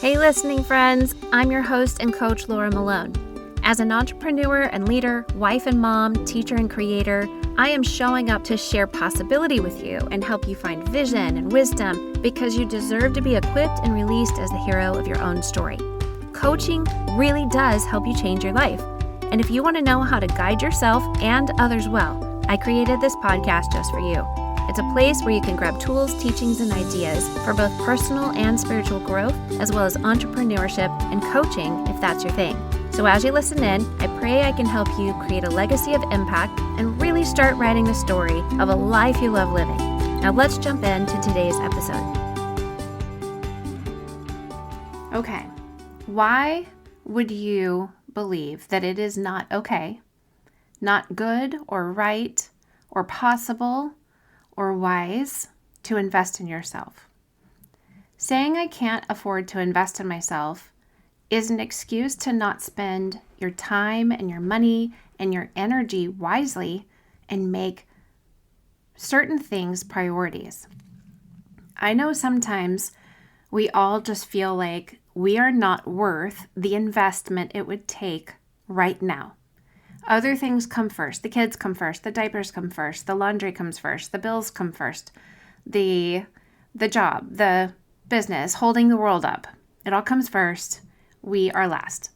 Hey listening friends, I'm your host and coach Laura Malone. As an entrepreneur and leader, wife and mom, teacher and creator, I am showing up to share possibility with you and help you find vision and wisdom because you deserve to be equipped and released as the hero of your own story. Coaching really does help you change your life. And if you want to know how to guide yourself and others well, I created this podcast just for you. It's a place where you can grab tools, teachings, and ideas for both personal and spiritual growth, as well as entrepreneurship and coaching if that's your thing. So as you listen in, I pray I can help you create a legacy of impact and really start writing the story of a life you love living. Now let's jump into today's episode. Okay, why would you believe that it is not okay, not good or right or possible or wise to invest in yourself? Saying I can't afford to invest in myself is an excuse to not spend your time and your money and your energy wisely and make certain things priorities. I know sometimes we all just feel like we are not worth the investment it would take right now. Other things come first. The kids come first. The diapers come first. The laundry comes first. The bills come first. The job, the business, holding the world up. It all comes first. We are last.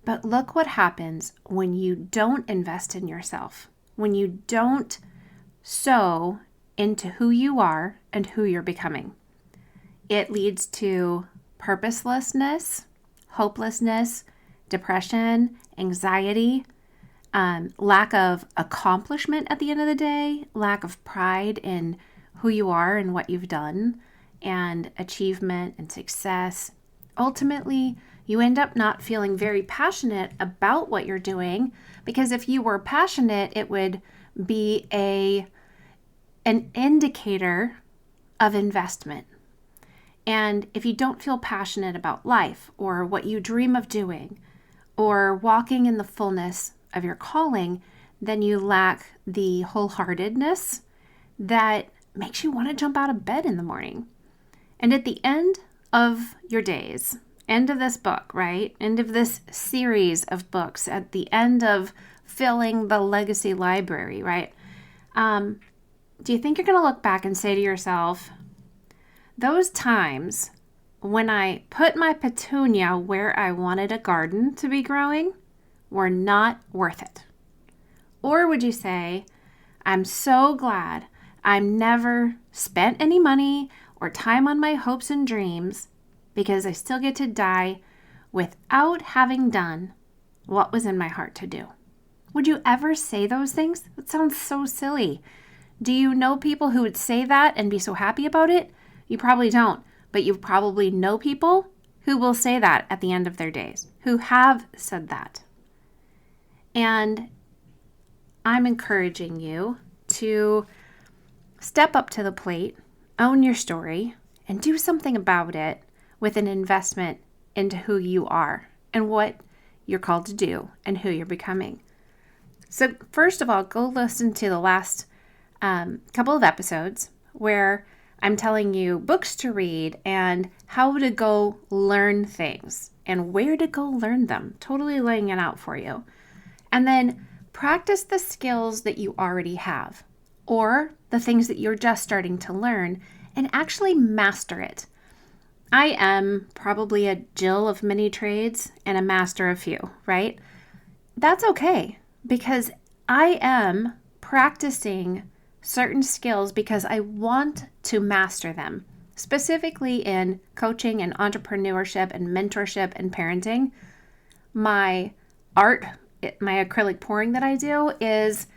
But look what happens when you don't invest in yourself, when you don't sow into who you are and who you're becoming. It leads to purposelessness, hopelessness, depression, anxiety, lack of accomplishment at the end of the day, lack of pride in who you are and what you've done, and achievement and success. Ultimately, you end up not feeling very passionate about what you're doing, because if you were passionate, it would be an indicator of investment. And if you don't feel passionate about life or what you dream of doing or walking in the fullness of your calling, then you lack the wholeheartedness that makes you want to jump out of bed in the morning. And at the end of your days, end of this book, right? End of this series of books, at the end of filling the legacy library, right? Do you think you're going to look back and say to yourself, those times when I put my petunia where I wanted a garden to be growing were not worth it? Or would you say, I'm so glad I never spent any money or time on my hopes and dreams because I still get to die without having done what was in my heart to do? Would you ever say those things? That sounds so silly. Do you know people who would say that and be so happy about it? You probably don't, but you probably know people who will say that at the end of their days, who have said that. And I'm encouraging you to step up to the plate, own your story, and do something about it with an investment into who you are and what you're called to do and who you're becoming. So first of all, go listen to the last couple of episodes where I'm telling you books to read and how to go learn things and where to go learn them, totally laying it out for you. And then practice the skills that you already have or the things that you're just starting to learn and actually master it. I am probably a Jill of many trades and a master of few, right? That's okay because I am practicing certain skills because I want to master them, specifically in coaching and entrepreneurship and mentorship and parenting. My art, my acrylic pouring that I do is,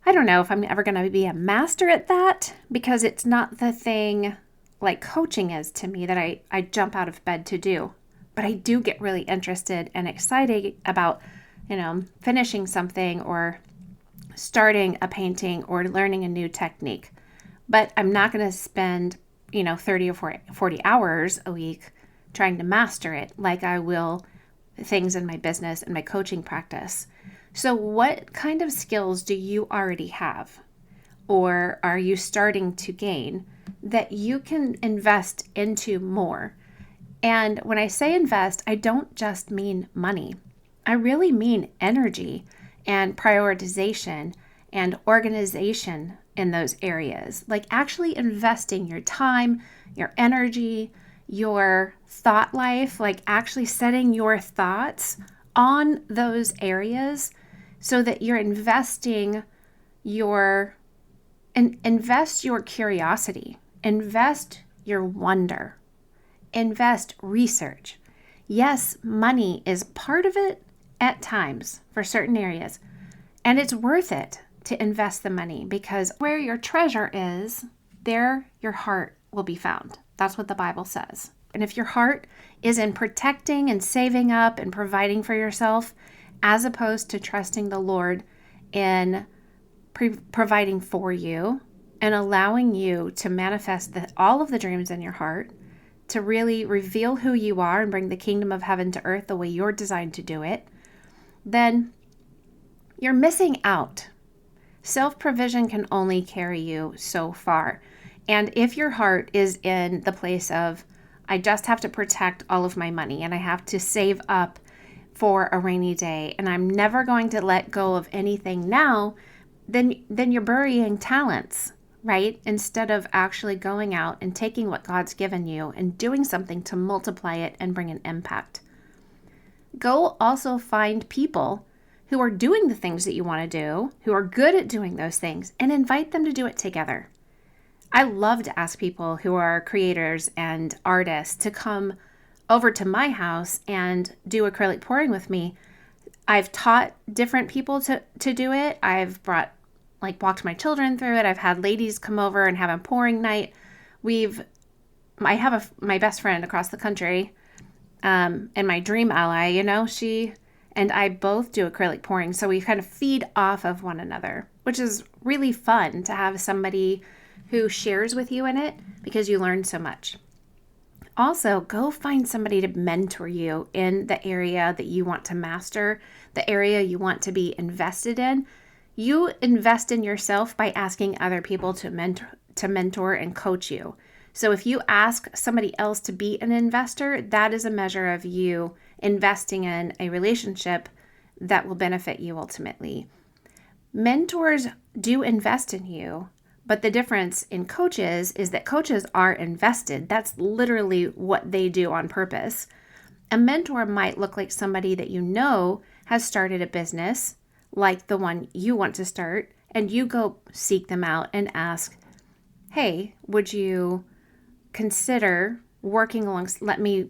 I don't know if I'm ever going to be a master at that because it's not the thing like coaching is to me that I jump out of bed to do. But I do get really interested and excited about, finishing something or starting a painting or learning a new technique. But I'm not going to spend, 30 or 40 hours a week trying to master it like I will things in my business and my coaching practice. So what kind of skills do you already have or are you starting to gain that you can invest into more And when I say invest, I don't just mean money. I really mean energy and prioritization and organization in those areas. Like actually investing your time, your energy, your thought life, like actually setting your thoughts on those areas so that you're investing invest your curiosity, invest your wonder, invest research. Yes, money is part of it at times for certain areas, and it's worth it to invest the money because where your treasure is, there your heart will be found. That's what the Bible says. And if your heart is in protecting and saving up and providing for yourself, as opposed to trusting the Lord in providing for you and allowing you to manifest all of the dreams in your heart, to really reveal who you are and bring the kingdom of heaven to earth the way you're designed to do it, then you're missing out. Self-provision can only carry you so far. And if your heart is in the place of, I just have to protect all of my money and I have to save up for a rainy day and I'm never going to let go of anything now, then you're burying talents, right? Instead of actually going out and taking what God's given you and doing something to multiply it and bring an impact. Go also find people who are doing the things that you want to do, who are good at doing those things, and invite them to do it together. I love to ask people who are creators and artists to come over to my house and do acrylic pouring with me. I've taught different people to do it. I've walked my children through it. I've had ladies come over and have a pouring night. I have my best friend across the country, and my dream ally, she and I both do acrylic pouring. So we kind of feed off of one another, which is really fun to have somebody who shares with you in it because you learn so much. Also, go find somebody to mentor you in the area that you want to master, the area you want to be invested in. You invest in yourself by asking other people to mentor and coach you. So if you ask somebody else to be an investor, that is a measure of you investing in a relationship that will benefit you ultimately. Mentors do invest in you, but the difference in coaches is that coaches are invested. That's literally what they do on purpose. A mentor might look like somebody that you know has started a business like the one you want to start, and you go seek them out and ask, hey, would you consider let me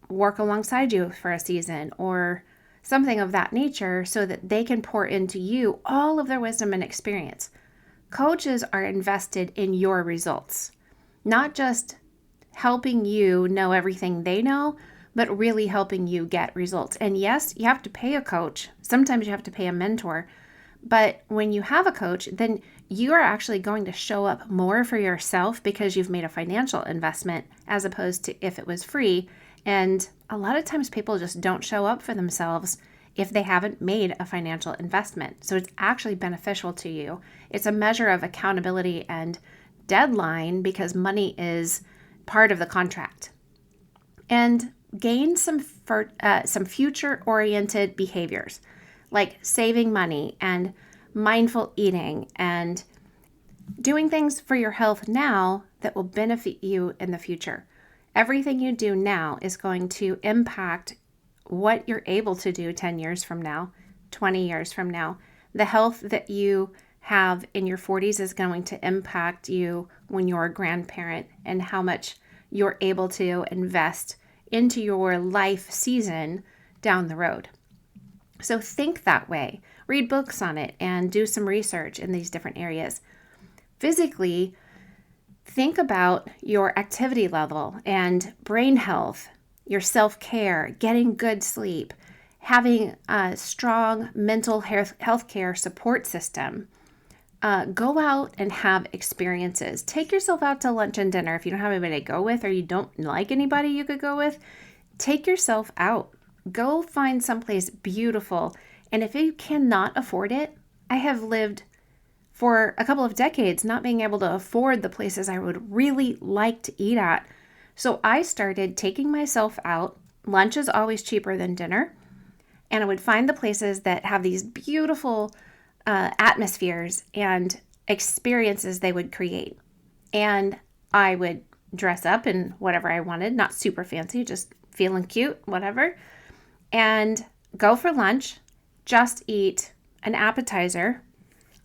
work alongside you for a season or something of that nature so that they can pour into you all of their wisdom and experience. Coaches are invested in your results, not just helping you know everything they know, but really helping you get results. And yes, you have to pay a coach. Sometimes you have to pay a mentor. But when you have a coach, then you are actually going to show up more for yourself because you've made a financial investment as opposed to if it was free. And a lot of times people just don't show up for themselves if they haven't made a financial investment. So it's actually beneficial to you. It's a measure of accountability and deadline because money is part of the contract. And gain some future-oriented behaviors like saving money and mindful eating and doing things for your health now that will benefit you in the future. Everything you do now is going to impact what you're able to do 10 years from now, 20 years from now. The health that you have in your 40s is going to impact you when you're a grandparent and how much you're able to invest into your life season down the road. So think that way. Read books on it and do some research in these different areas. Physically, think about your activity level and brain health, your self-care, getting good sleep, having a strong mental health care support system. Go out and have experiences. Take yourself out to lunch and dinner if you don't have anybody to go with or you don't like anybody you could go with. Take yourself out. Go find someplace beautiful. And if you cannot afford it, I have lived for a couple of decades not being able to afford the places I would really like to eat at So I started taking myself out. Lunch is always cheaper than dinner. And I would find the places that have these beautiful atmospheres and experiences they would create. And I would dress up in whatever I wanted, not super fancy, just feeling cute, whatever, and go for lunch, just eat an appetizer,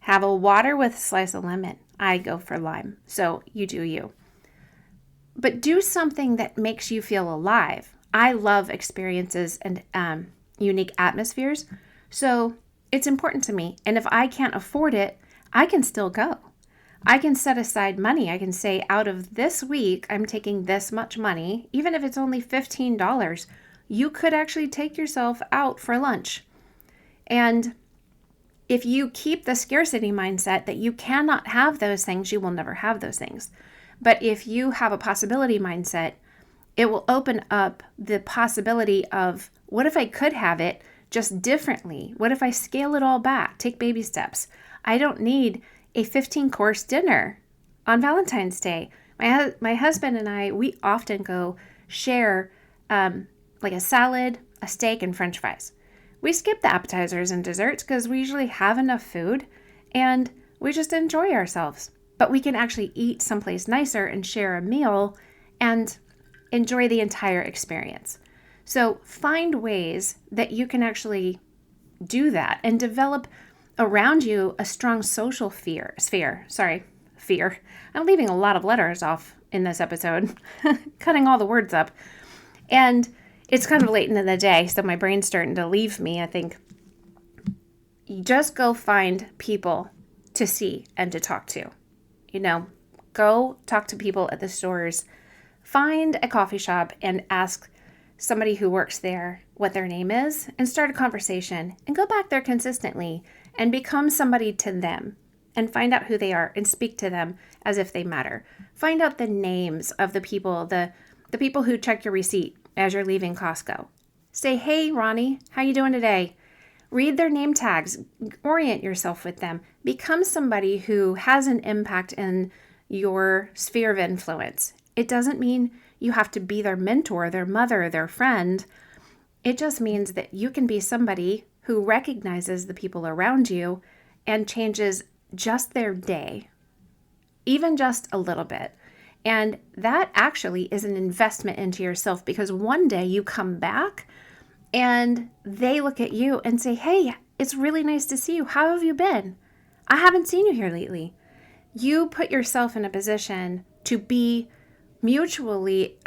have a water with a slice of lemon. I go for lime, so you do you. But do something that makes you feel alive. I love experiences and unique atmospheres, so it's important to me. And if I can't afford it, I can still go. I can set aside money. I can say, out of this week, I'm taking this much money, even if it's only $15. You could actually take yourself out for lunch. And if you keep the scarcity mindset that you cannot have those things, you will never have those things. But if you have a possibility mindset, it will open up the possibility of, what if I could have it just differently? What if I scale it all back? Take baby steps. I don't need a 15-course dinner on Valentine's Day. My husband and I, we often go share like a salad, a steak, and French fries. We skip the appetizers and desserts because we usually have enough food and we just enjoy ourselves. But we can actually eat someplace nicer and share a meal and enjoy the entire experience. So find ways that you can actually do that and develop around you a strong social sphere. I'm leaving a lot of letters off in this episode, cutting all the words up. And it's kind of late in the day, so my brain's starting to leave me, I think. You just go find people to see and to talk to. Go talk to people at the stores. Find a coffee shop and ask somebody who works there what their name is and start a conversation and go back there consistently and become somebody to them and find out who they are and speak to them as if they matter. Find out the names of the people, the people who check your receipt as you're leaving Costco. Say, hey, Ronnie, how you doing today? Read their name tags, orient yourself with them, become somebody who has an impact in your sphere of influence. It doesn't mean you have to be their mentor, their mother, their friend. It just means that you can be somebody who recognizes the people around you and changes just their day, even just a little bit. And that actually is an investment into yourself because one day you come back and they look at you and say, hey, it's really nice to see you. How have you been? I haven't seen you here lately. You put yourself in a position to be mutually,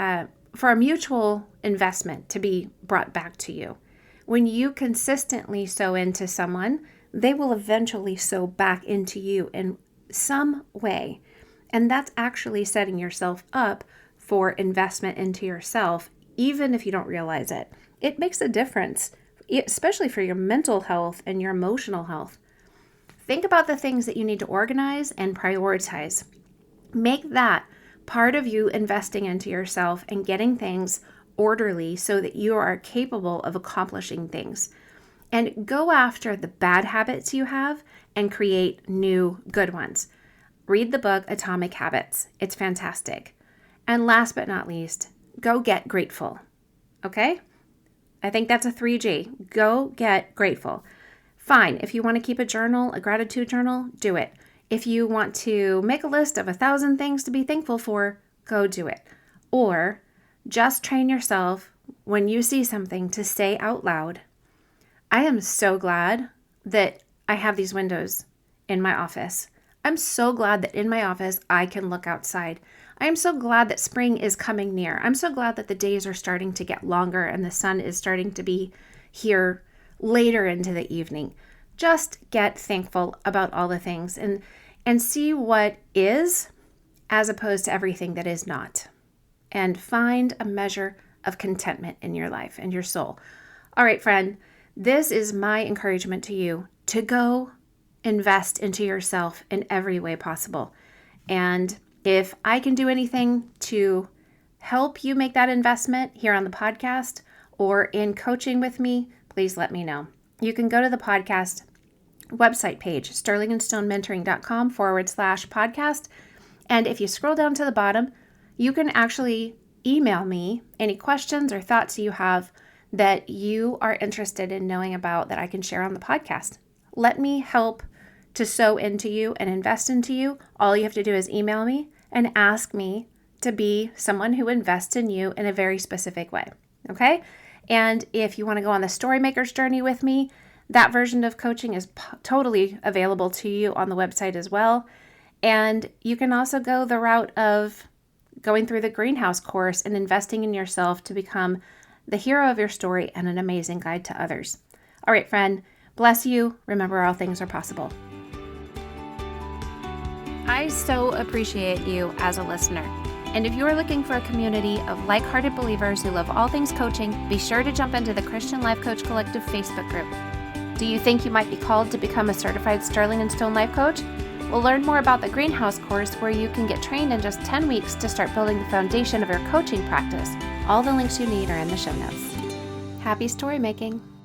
for a mutual investment to be brought back to you. When you consistently sow into someone, they will eventually sow back into you in some way. And that's actually setting yourself up for investment into yourself, even if you don't realize it. It makes a difference, especially for your mental health and your emotional health. Think about the things that you need to organize and prioritize. Make that part of you investing into yourself and getting things orderly so that you are capable of accomplishing things. And go after the bad habits you have and create new good ones. Read the book Atomic Habits. It's fantastic. And last but not least, go get grateful. Okay? I think that's a 3G. Go get grateful. Fine. If you want to keep a journal, a gratitude journal, do it. If you want to make a list of 1,000 things to be thankful for, go do it. Or just train yourself when you see something to say out loud, I am so glad that I have these windows in my office. I'm so glad that in my office I can look outside. I am so glad that spring is coming near. I'm so glad that the days are starting to get longer and the sun is starting to be here later into the evening. Just get thankful about all the things and see what is as opposed to everything that is not. And find a measure of contentment in your life and your soul. All right, friend, this is my encouragement to you to go invest into yourself in every way possible. And if I can do anything to help you make that investment here on the podcast or in coaching with me, please let me know. You can go to the podcast website page, sterlingandstonementoring.com/podcast. And if you scroll down to the bottom, you can actually email me any questions or thoughts you have that you are interested in knowing about that I can share on the podcast. Let me help to sow into you and invest into you. All you have to do is email me and ask me to be someone who invests in you in a very specific way. Okay? And if you want to go on the Storymaker's journey with me, that version of coaching is totally available to you on the website as well. And you can also go the route of going through the Greenhouse course and investing in yourself to become the hero of your story and an amazing guide to others. All right, friend, bless you. Remember, all things are possible. I so appreciate you as a listener. And if you are looking for a community of like-hearted believers who love all things coaching, be sure to jump into the Christian Life Coach Collective Facebook group. Do you think you might be called to become a certified Sterling and Stone life coach? We'll learn more about the Greenhouse course, where you can get trained in just 10 weeks to start building the foundation of your coaching practice. All the links you need are in the show notes. Happy story making!